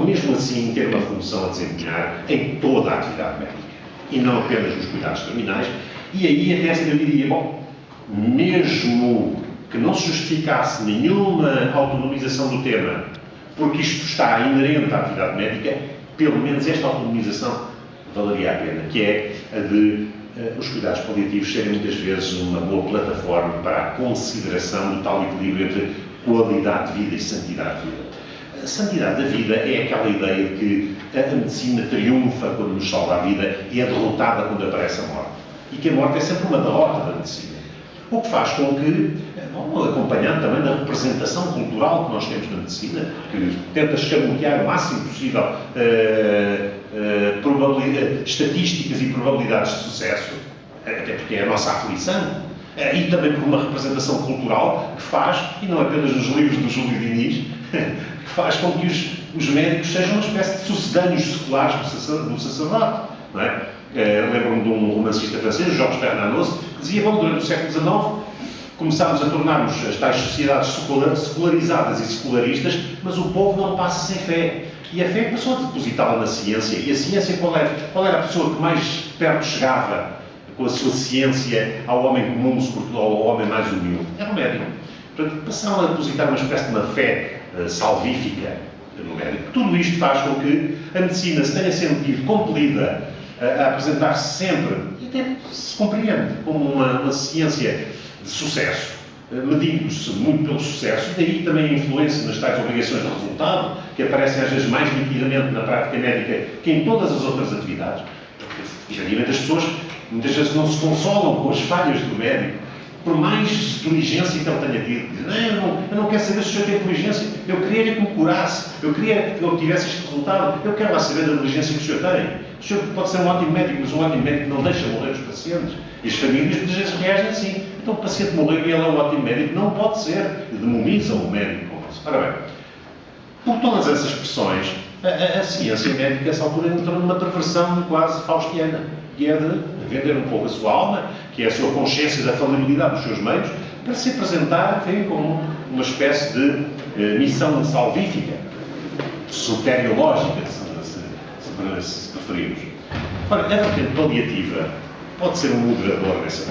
pode mesmo assim ter uma função a desempenhar em toda a atividade médica, e não apenas nos cuidados terminais. E aí até eu diria, bom, mesmo que não se justificasse nenhuma autonomização do tema, porque isto está inerente à atividade médica, pelo menos esta autonomização valeria a pena, que é a de os cuidados paliativos serem muitas vezes uma boa plataforma para a consideração do tal equilíbrio entre qualidade de vida e santidade de vida. A santidade da vida é aquela ideia de que a medicina triunfa quando nos salva a vida e é derrotada quando aparece a morte. E que a morte é sempre uma derrota da medicina. O que faz com que, bom, acompanhando também da representação cultural que nós temos na medicina, que tenta escamotear o máximo possível estatísticas e probabilidades de sucesso, até porque é a nossa aflição, e também por uma representação cultural que faz, e não apenas nos livros do Júlio Diniz, que faz com que os médicos sejam uma espécie de sucedâneos seculares do sacerdote, não é? Lembro-me de um romancista francês, Georges Bernanos, que dizia, bom, durante o século XIX começámos a tornar-nos as tais sociedades secularizadas e secularistas, mas o povo não passa sem fé. E a fé passou a depositá-la na ciência. E a ciência, qual era a pessoa que mais perto chegava com a sua ciência ao homem comum, sobretudo ao homem mais humilde? Era o médico. Portanto, passaram a depositar uma espécie de uma fé salvífica no médico. Tudo isto faz com que a medicina se tenha sentido compelida a apresentar-se sempre, e até se compreende, como uma ciência de sucesso, medindo-se muito pelo sucesso, e daí também a influência nas tais obrigações de resultado, que aparecem às vezes mais nitidamente na prática médica que em todas as outras atividades. Porque, efetivamente, as pessoas muitas vezes não se consolam com as falhas do médico, por mais diligência que ele tenha tido. Dizem, eu não quero saber se o senhor tem diligência, eu queria que me curasse, eu queria que obtivesse este resultado, eu quero lá saber da diligência que o senhor tem. O senhor pode ser um ótimo médico, mas um ótimo médico não deixa morrer os pacientes. E as famílias muitas vezes reagem assim. Então o paciente morreu e ele é um ótimo médico. Não pode ser. Demonizam o médico com isso. Ora bem, por todas essas pressões, a ciência médica, a essa altura, entrou numa perversão quase faustiana, que é de vender um pouco a sua alma, que é a sua consciência da falibilidade dos seus meios, para se apresentar, enfim, como uma espécie de missão salvífica, soteriológica, se preferirmos. Ora, a vertente paliativa pode ser um moderador nesse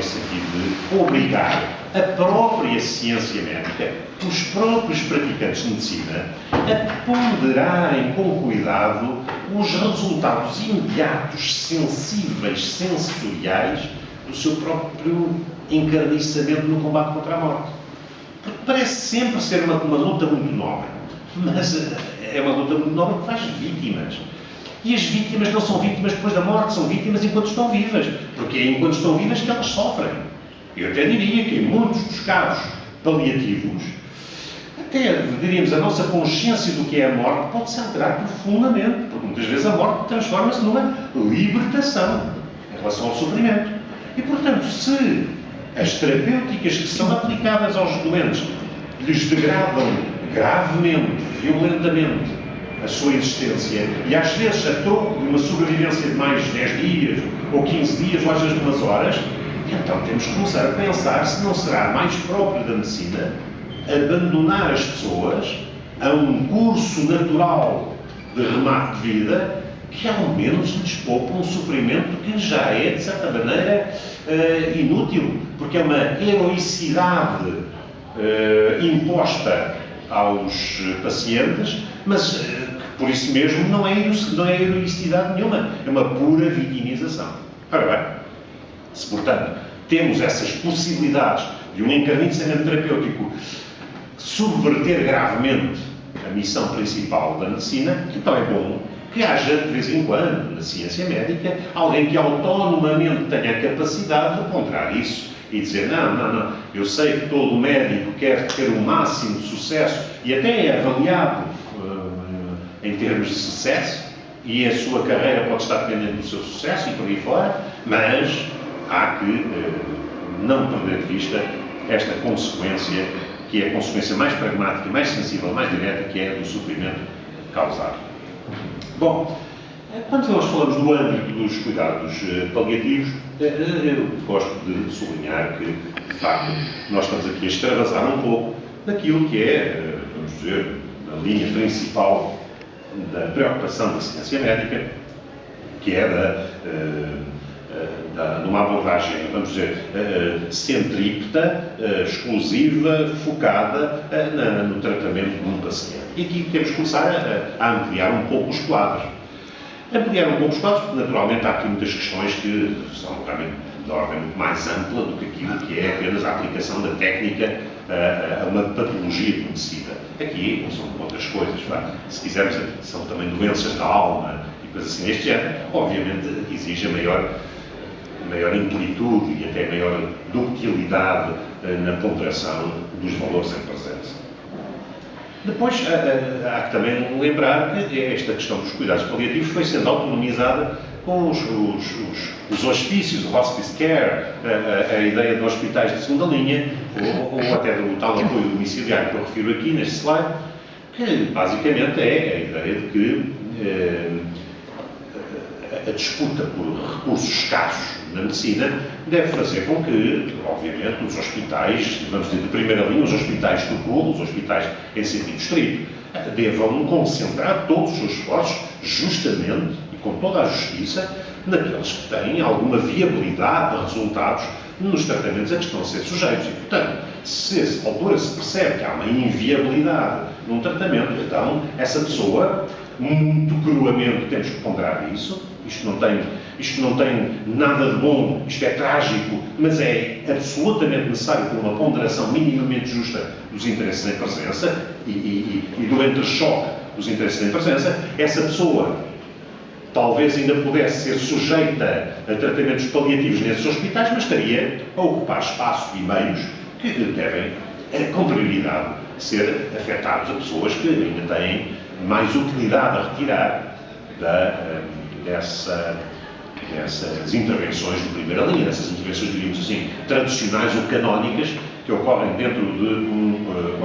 sentido de obrigar a própria ciência médica, os próprios praticantes de medicina, a ponderarem com cuidado os resultados imediatos, sensíveis, sensoriais do seu próprio encarniçamento no combate contra a morte. Porque parece sempre ser uma luta muito nobre, mas é uma luta muito nobre que faz vítimas. E as vítimas não são vítimas depois da morte, são vítimas enquanto estão vivas, porque é enquanto estão vivas que elas sofrem. Eu até diria que em muitos dos casos paliativos, até, diríamos, a nossa consciência do que é a morte pode se alterar profundamente, porque muitas vezes a morte transforma-se numa libertação em relação ao sofrimento. E, portanto, se as terapêuticas que são aplicadas aos doentes lhes degradam gravemente, violentamente, a sua existência, e às vezes a troco de uma sobrevivência de mais 10 dias, ou 15 dias, ou às vezes de umas horas, então temos que começar a pensar se não será mais próprio da medicina abandonar as pessoas a um curso natural de remate de vida que ao menos lhes poupa um sofrimento que já é, de certa maneira, inútil, porque é uma heroicidade imposta aos pacientes, mas por isso mesmo não é heroicidade nenhuma, é uma pura vitimização. Ora bem, se portanto temos essas possibilidades de um encarniçamento terapêutico subverter gravemente a missão principal da medicina, então é bom que haja, de vez em quando, na ciência médica, alguém que autonomamente tenha a capacidade de ponderar isso e dizer, não, eu sei que todo médico quer ter o máximo de sucesso e até é avaliado em termos de sucesso e a sua carreira pode estar dependente do seu sucesso e por aí fora, mas há que não perder de vista esta consequência, que é a consequência mais pragmática, mais sensível, mais direta, que é do sofrimento causado. Bom, quando nós falamos do âmbito dos cuidados paliativos, eu gosto de sublinhar que, de facto, nós estamos aqui a extravasar um pouco daquilo que é, vamos dizer, na linha principal da preocupação da ciência médica, que é de uma abordagem, vamos dizer, centrípeta, exclusiva, focada no tratamento de um paciente. E aqui temos que começar a ampliar um pouco os quadros. Ampliar um pouco os quadros, porque naturalmente há aqui muitas questões que são realmente de ordem muito mais ampla do que aquilo que é apenas a aplicação da técnica a uma patologia conhecida. Aqui são outras coisas, se quisermos, são também doenças da alma e coisas assim deste género, obviamente exige a maior amplitude e até maior ductilidade na ponderação dos valores em presença. Depois, há que também lembrar que esta questão dos cuidados paliativos foi sendo autonomizada com os hospícios, o hospice care, a ideia de hospitais de segunda linha, ou até do tal apoio domiciliário que eu refiro aqui neste slide, que basicamente é a ideia de que a disputa por recursos escassos na medicina deve fazer com que, obviamente, os hospitais, vamos dizer, de primeira linha, os hospitais de colo, os hospitais em sentido estrito, devam concentrar todos os seus esforços, justamente e com toda a justiça, naqueles que têm alguma viabilidade de resultados nos tratamentos a que estão a ser sujeitos. E, portanto, se a essa altura se percebe que há uma inviabilidade num tratamento, então essa pessoa, muito cruamente, temos que ponderar isso. Isto não tem nada de bom, isto é trágico, mas é absolutamente necessário ter uma ponderação minimamente justa dos interesses em presença e do entrechoque dos interesses em presença. Essa pessoa talvez ainda pudesse ser sujeita a tratamentos paliativos nesses hospitais, mas estaria a ocupar espaços e meios que devem, com prioridade, ser afetados a pessoas que ainda têm mais utilidade a retirar dessas intervenções de primeira linha, dessas intervenções, diríamos assim, tradicionais ou canónicas que ocorrem dentro de um